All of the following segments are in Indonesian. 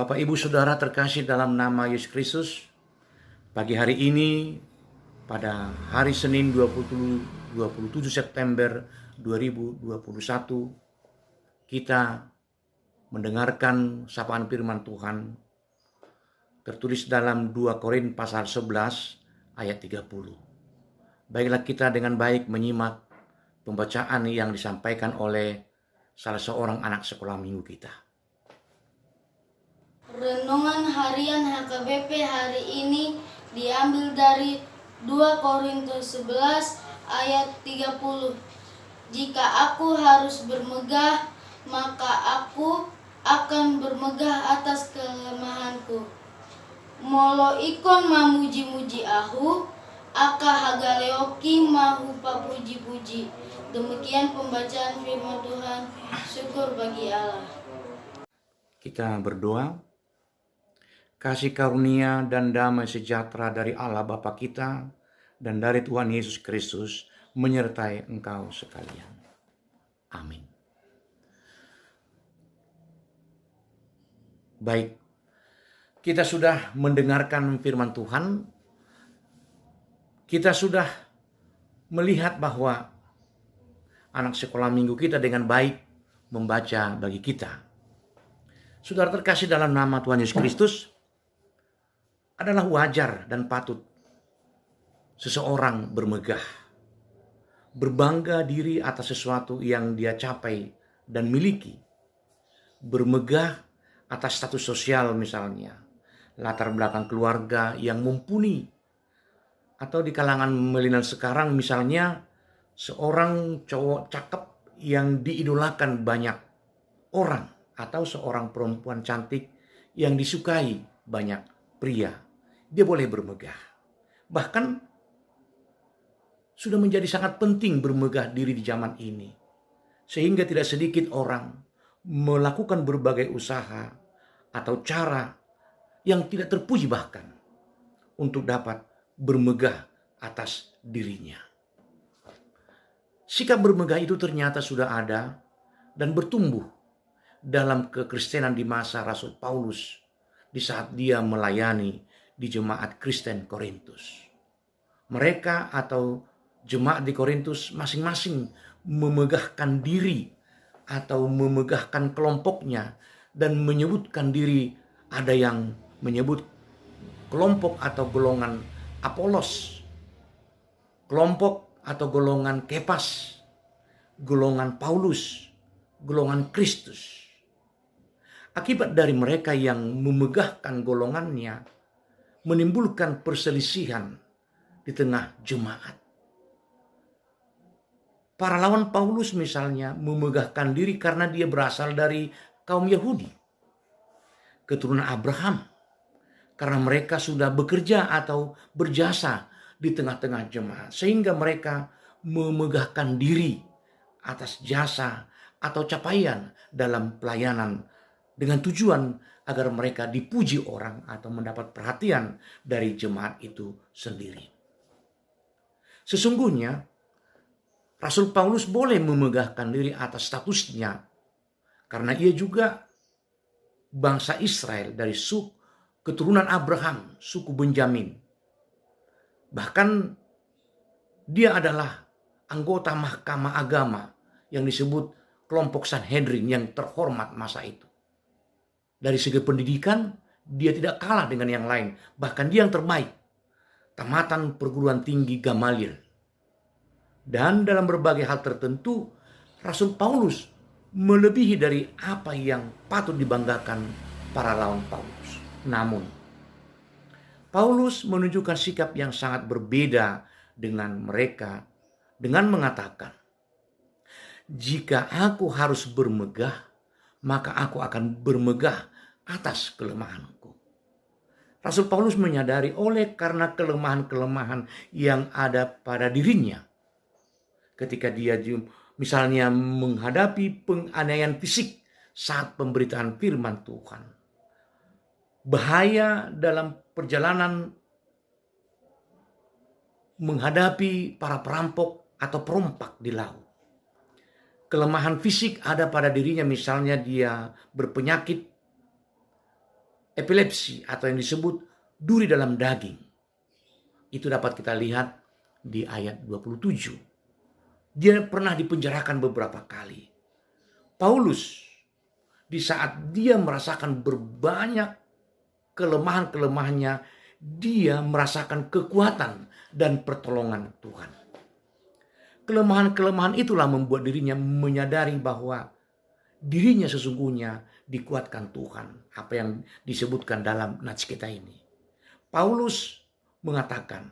Bapak, Ibu, Saudara terkasih dalam nama Yesus Kristus, pagi hari ini pada hari Senin 27 September 2021 kita mendengarkan sapaan firman Tuhan tertulis dalam 2 Korintus pasal 11 ayat 30. Baiklah kita dengan baik menyimak pembacaan yang disampaikan oleh salah seorang anak sekolah minggu kita. Renungan harian HKBP hari ini diambil dari 2 Korintus 11 ayat 30. Jika aku harus bermegah, maka aku akan bermegah atas kelemahanku. Molo ikon mamuji-muji ahu, aka hagaleoki mahu papuji-puji. Demikian pembacaan firman Tuhan. Syukur bagi Allah. Kita berdoa. Kasih karunia dan damai sejahtera dari Allah Bapa kita dan dari Tuhan Yesus Kristus menyertai engkau sekalian. Amin. Baik, kita sudah mendengarkan firman Tuhan. Kita sudah melihat bahwa anak sekolah minggu kita dengan baik membaca bagi kita. Saudara terkasih dalam nama Tuhan Yesus Kristus, adalah wajar dan patut seseorang bermegah, berbangga diri atas sesuatu yang dia capai dan miliki, bermegah atas status sosial misalnya, latar belakang keluarga yang mumpuni, atau di kalangan milenial sekarang misalnya seorang cowok cakep yang diidolakan banyak orang, atau seorang perempuan cantik yang disukai banyak pria, dia boleh bermegah. Bahkan sudah menjadi sangat penting bermegah diri di zaman ini. Sehingga tidak sedikit orang melakukan berbagai usaha atau cara yang tidak terpuji bahkan untuk dapat bermegah atas dirinya. Sikap bermegah itu ternyata sudah ada dan bertumbuh dalam kekristenan di masa Rasul Paulus di saat dia melayani di jemaat Kristen Korintus. Mereka atau jemaat di Korintus masing-masing memegahkan diri atau memegahkan kelompoknya dan menyebutkan diri. Ada yang menyebut kelompok atau golongan Apolos, kelompok atau golongan Kepas, golongan Paulus, golongan Kristus. Akibat dari mereka yang memegahkan golongannya menimbulkan perselisihan di tengah jemaat. Para lawan Paulus misalnya memegahkan diri karena dia berasal dari kaum Yahudi, keturunan Abraham, karena mereka sudah bekerja atau berjasa di tengah-tengah jemaat, sehingga mereka memegahkan diri atas jasa atau capaian dalam pelayanan dengan tujuan agar mereka dipuji orang atau mendapat perhatian dari jemaat itu sendiri. Sesungguhnya Rasul Paulus boleh memegahkan diri atas statusnya karena ia juga bangsa Israel dari keturunan Abraham, suku Benjamin. Bahkan dia adalah anggota mahkamah agama yang disebut kelompok Sanhedrin yang terhormat masa itu. Dari segi pendidikan, dia tidak kalah dengan yang lain. Bahkan dia yang terbaik. Tamatan perguruan tinggi Gamaliel. Dan dalam berbagai hal tertentu, Rasul Paulus melebihi dari apa yang patut dibanggakan para lawan Paulus. Namun, Paulus menunjukkan sikap yang sangat berbeda dengan mereka dengan mengatakan, "Jika aku harus bermegah, maka aku akan bermegah atas kelemahanku." Rasul Paulus menyadari oleh karena kelemahan-kelemahan yang ada pada dirinya, ketika dia misalnya menghadapi penganiayaan fisik saat pemberitaan firman Tuhan, bahaya dalam perjalanan menghadapi para perampok atau perompak di laut. Kelemahan fisik ada pada dirinya, misalnya dia berpenyakit epilepsi atau yang disebut duri dalam daging. Itu dapat kita lihat di ayat 27. Dia pernah dipenjarakan beberapa kali. Paulus di saat dia merasakan berbanyak kelemahan-kelemahannya, dia merasakan kekuatan dan pertolongan Tuhan. Kelemahan-kelemahan itulah membuat dirinya menyadari bahwa dirinya sesungguhnya dikuatkan Tuhan. Apa yang disebutkan dalam nats kita ini. Paulus mengatakan,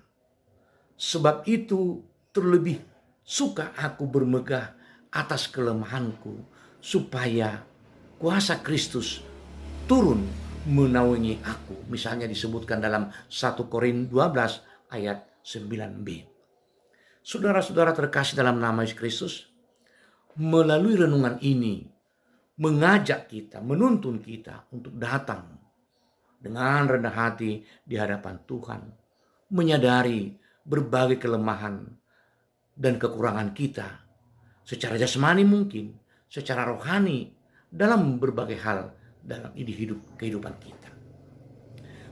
"Sebab itu terlebih suka aku bermegah atas kelemahanku, supaya kuasa Kristus turun menaungi aku." Misalnya disebutkan dalam 1 Korintus 12 ayat 9b. Saudara-saudara terkasih dalam nama Yesus Kristus, melalui renungan ini mengajak kita, menuntun kita untuk datang dengan rendah hati di hadapan Tuhan, menyadari berbagai kelemahan dan kekurangan kita secara jasmani mungkin, secara rohani, dalam berbagai hal dalam kehidupan kita.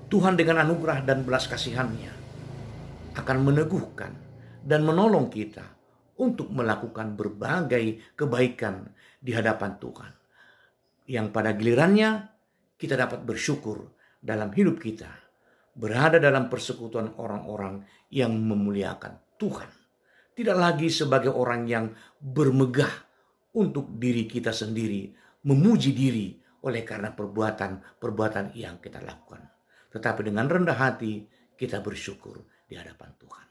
Tuhan dengan anugerah dan belas kasihan-Nya akan meneguhkan dan menolong kita untuk melakukan berbagai kebaikan di hadapan Tuhan, yang pada gilirannya kita dapat bersyukur dalam hidup kita, berada dalam persekutuan orang-orang yang memuliakan Tuhan. Tidak lagi sebagai orang yang bermegah untuk diri kita sendiri, memuji diri oleh karena perbuatan yang kita lakukan. Tetapi dengan rendah hati kita bersyukur di hadapan Tuhan.